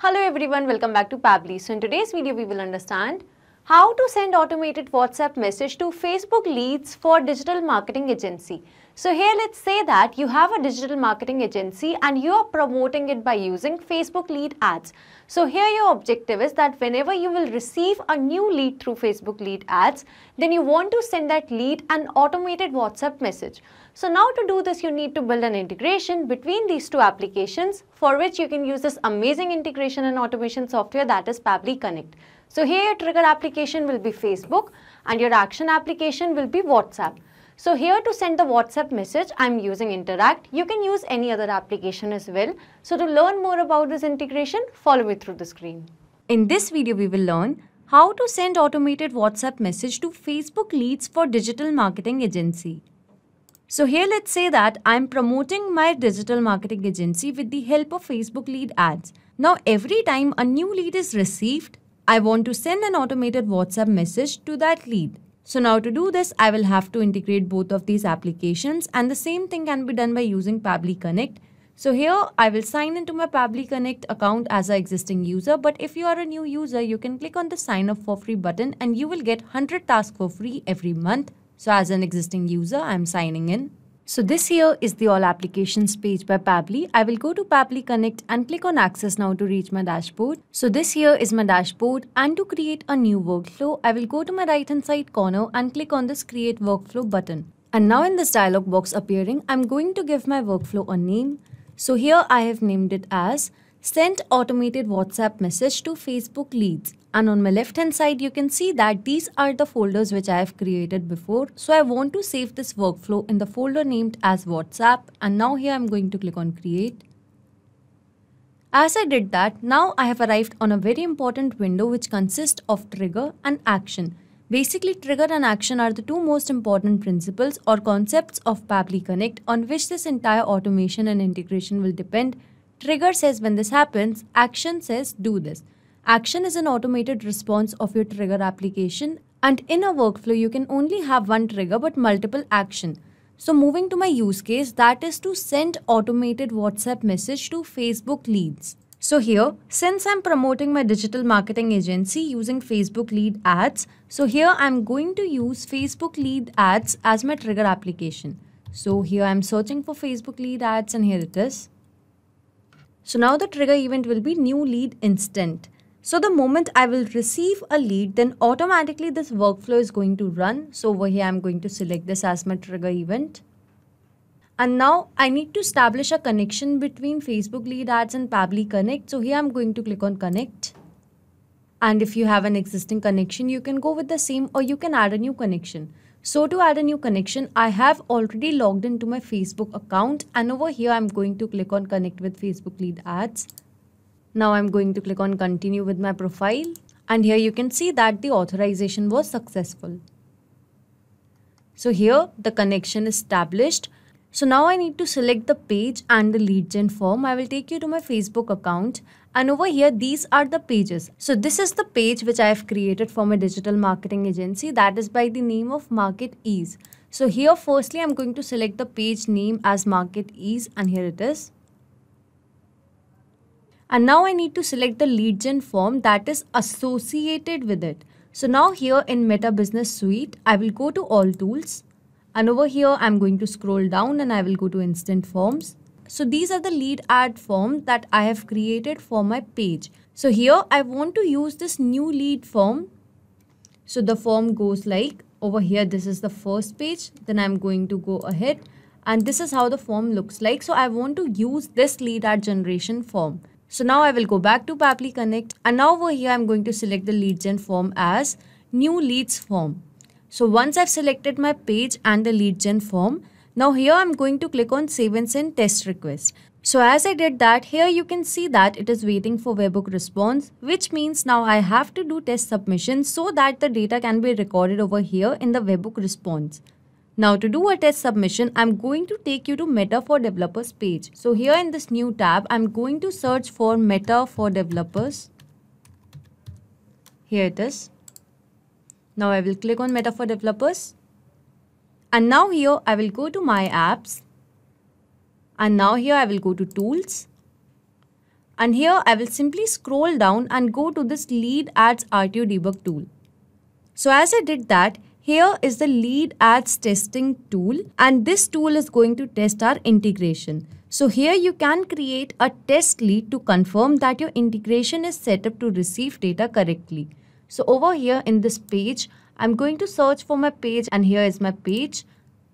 Hello everyone, welcome back to Pabbly. So in today's video, we will understand how to send automated WhatsApp message to Facebook leads for digital marketing agency. So here let's say that you have a digital marketing agency and you are promoting it by using Facebook lead ads. So here your objective is that whenever you will receive a new lead through Facebook lead ads, then you want to send that lead an automated WhatsApp message. So now to do this, you need to build an integration between these two applications, for which you can use this amazing integration and automation software, that is Pabbly Connect. So here your trigger application will be Facebook and your action application will be WhatsApp. So here to send the WhatsApp message, I'm using Interact. You can use any other application as well. So to learn more about this integration, follow me through the screen. In this video, we will learn how to send automated WhatsApp message to Facebook leads for digital marketing agency. So here let's say that I'm promoting my digital marketing agency with the help of Facebook lead ads. Now every time a new lead is received, I want to send an automated WhatsApp message to that lead. So now to do this, I will have to integrate both of these applications, and the same thing can be done by using Pabbly Connect. So here I will sign into my Pabbly Connect account as an existing user, but if you are a new user, you can click on the sign up for free button and you will get 100 tasks for free every month. So as an existing user, I am signing in. So this here is the all applications page by Pabbly. I will go to Pabbly Connect and click on access now to reach my dashboard. So this here is my dashboard, and to create a new workflow, I will go to my right hand side corner and click on this create workflow button. And now in this dialog box appearing, I'm going to give my workflow a name. So here I have named it as send automated WhatsApp message to Facebook leads. And on my left hand side, you can see that these are the folders which I have created before. So I want to save this workflow in the folder named as WhatsApp. And now here I'm going to click on create. As I did that, now I have arrived on a very important window which consists of trigger and action. Basically, trigger and action are the two most important principles or concepts of Pabbly Connect on which this entire automation and integration will depend. Trigger says when this happens, action says do this. Action is an automated response of your trigger application, and in a workflow you can only have one trigger but multiple action. So moving to my use case, that is to send automated WhatsApp message to Facebook leads. So here, since I'm promoting my digital marketing agency using Facebook lead ads, so here I'm going to use Facebook lead ads as my trigger application. So here I'm searching for Facebook lead ads and here it is. So now the trigger event will be new lead instant. So the moment I will receive a lead, then automatically this workflow is going to run. So over here, I'm going to select this as my trigger event. And now I need to establish a connection between Facebook lead ads and Pabbly Connect. So here I'm going to click on connect. And if you have an existing connection, you can go with the same or you can add a new connection. So to add a new connection, I have already logged into my Facebook account, and over here I'm going to click on connect with Facebook lead ads. Now I'm going to click on continue with my profile, and here you can see that the authorization was successful. So here the connection is established. So now I need to select the page and the lead gen form. I will take you to my Facebook account, and over here these are the pages. So this is the page which I have created for my digital marketing agency, that is by the name of Market Ease. So here firstly I'm going to select the page name as Market Ease, and here it is. And now I need to select the lead gen form that is associated with it. So now here in Meta Business Suite, I will go to all tools. And over here, I'm going to scroll down and I will go to instant forms. So these are the lead ad form that I have created for my page. So here I want to use this new lead form. So the form goes like over here. This is the first page. Then I'm going to go ahead and this is how the form looks like. So I want to use this lead ad generation form. So now I will go back to Pabbly Connect, and now over here I'm going to select the lead gen form as new leads form. So once I've selected my page and the lead gen form, now here I'm going to click on save and send test request. So as I did that, here you can see that it is waiting for webhook response, which means now I have to do test submission so that the data can be recorded over here in the webhook response. Now to do a test submission, I'm going to take you to Meta for Developers page. So here in this new tab, I'm going to search for Meta for Developers. Here it is. Now I will click on Meta for Developers. And now here I will go to My Apps. And now here I will go to Tools. And here I will simply scroll down and go to this lead ads RTO debug tool. So as I did that, here is the lead ads testing tool, and this tool is going to test our integration. So here you can create a test lead to confirm that your integration is set up to receive data correctly. So over here in this page, I'm going to search for my page, and here is my page.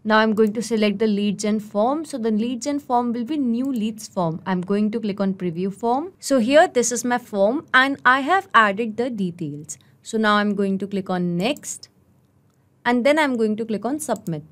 Now I'm going to select the lead gen form. So the lead gen form will be new leads form. I'm going to click on preview form. So here this is my form and I have added the details. So now I'm going to click on next and then I'm going to click on submit.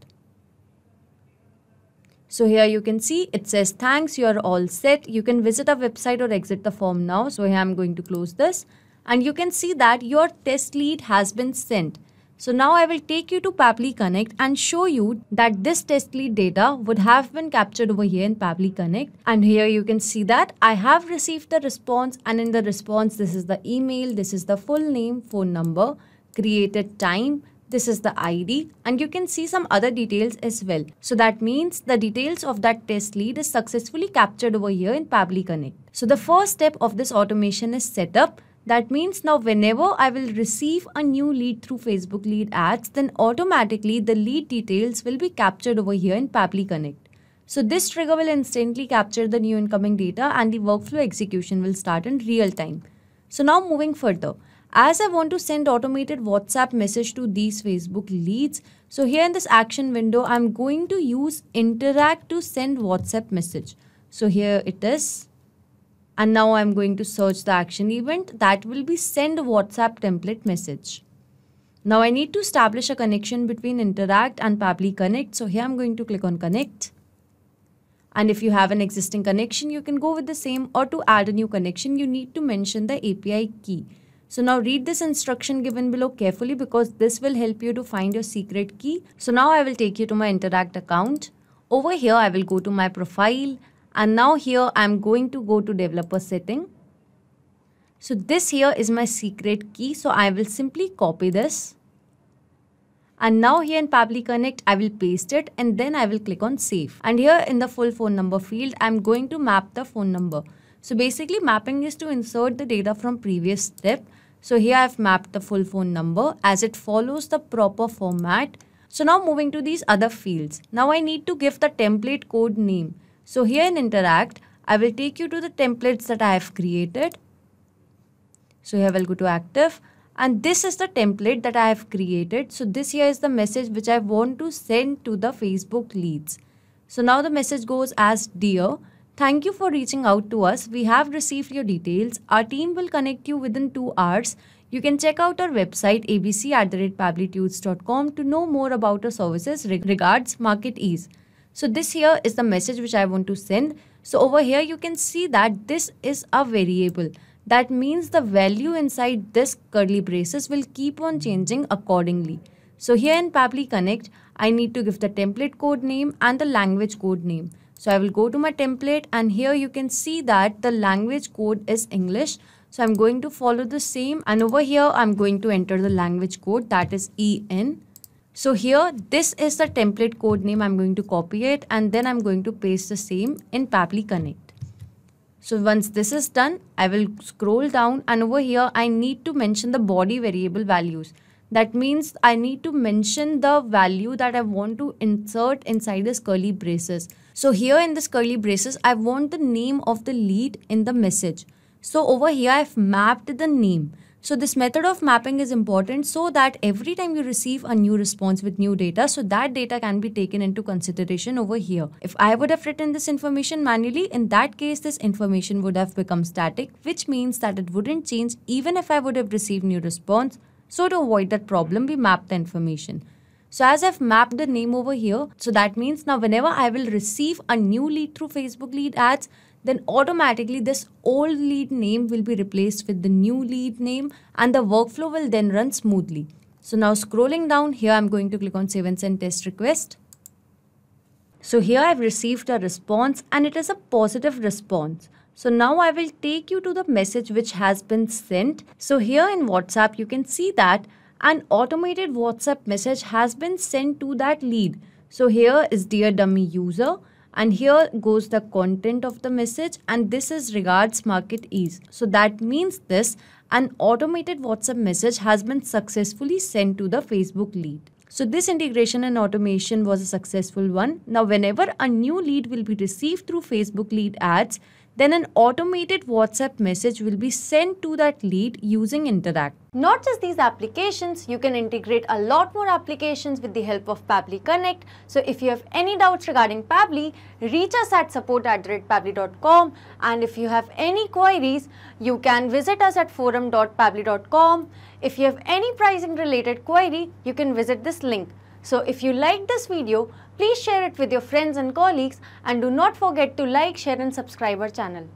So here you can see it says thanks, you are all set. You can visit our website or exit the form now. So here I'm going to close this and you can see that your test lead has been sent. So now I will take you to Pabbly Connect and show you that this test lead data would have been captured over here in Pabbly Connect. And here you can see that I have received the response, and in the response this is the email, this is the full name, phone number, created time, this is the ID, and you can see some other details as well. So that means the details of that test lead is successfully captured over here in Pabbly Connect. So the first step of this automation is set up. That means now whenever I will receive a new lead through Facebook lead ads, then automatically the lead details will be captured over here in Pabbly Connect. So this trigger will instantly capture the new incoming data and the workflow execution will start in real time. So now moving further, as I want to send automated WhatsApp message to these Facebook leads, so here in this action window, I'm going to use interact to send WhatsApp message. So here it is. And now I'm going to search the action event that will be send WhatsApp template message. Now I need to establish a connection between Interact and Pabbly Connect. So here I'm going to click on connect. And if you have an existing connection, you can go with the same, or to add a new connection, you need to mention the API key. So now read this instruction given below carefully because this will help you to find your secret key. So now I will take you to my Interact account. Over here, I will go to my profile. And now here I'm going to go to developer setting. So this here is my secret key. So I will simply copy this. And now here in Pabbly Connect, I will paste it and then I will click on save. And here in the full phone number field, I'm going to map the phone number. So basically mapping is to insert the data from previous step. So here I've mapped the full phone number as it follows the proper format. So now moving to these other fields. Now I need to give the template code name. So here in Interact, I will take you to the templates that I have created. So here I will go to active and this is the template that I have created. So this here is the message which I want to send to the Facebook leads. So now the message goes as dear, thank you for reaching out to us. We have received your details. Our team will connect you within 2 hours. You can check out our website abc@pabblytudes.com to know more about our services. Regards, Market Ease. So this here is the message which I want to send. So over here you can see that this is a variable. That means the value inside this curly braces will keep on changing accordingly. So here in Pabbly Connect, I need to give the template code name and the language code name. So I will go to my template and here you can see that the language code is English. So I'm going to follow the same and over here I'm going to enter the language code, that is EN. So here, this is the template code name. I'm going to copy it and then I'm going to paste the same in Pabbly Connect. So once this is done, I will scroll down and over here, I need to mention the body variable values. That means I need to mention the value that I want to insert inside this curly braces. So here in this curly braces, I want the name of the lead in the message. So over here, I've mapped the name. So this method of mapping is important so that every time you receive a new response with new data, so that data can be taken into consideration over here. If I would have written this information manually, in that case, this information would have become static, which means that it wouldn't change even if I would have received new response. So to avoid that problem, we map the information. So as I've mapped the name over here, so that means now whenever I will receive a new lead through Facebook lead ads, then automatically this old lead name will be replaced with the new lead name and the workflow will then run smoothly. So now scrolling down here, I'm going to click on save and send test request. So here I've received a response and it is a positive response. So now I will take you to the message which has been sent. So here in WhatsApp, you can see that an automated WhatsApp message has been sent to that lead. So here is dear dummy user. and here goes the content of the message, and this is regards market ease. So that means an automated WhatsApp message has been successfully sent to the Facebook lead. So this integration and automation was a successful one. Now whenever a new lead will be received through Facebook lead ads, then an automated WhatsApp message will be sent to that lead using Interact. Not just these applications, you can integrate a lot more applications with the help of Pabbly Connect. So if you have any doubts regarding Pabbly, reach us at support@pabbly.com, and if you have any queries, you can visit us at forum.pabbly.com. If you have any pricing related query, you can visit this link. So if you like this video, please share it with your friends and colleagues, and do not forget to like, share and subscribe our channel.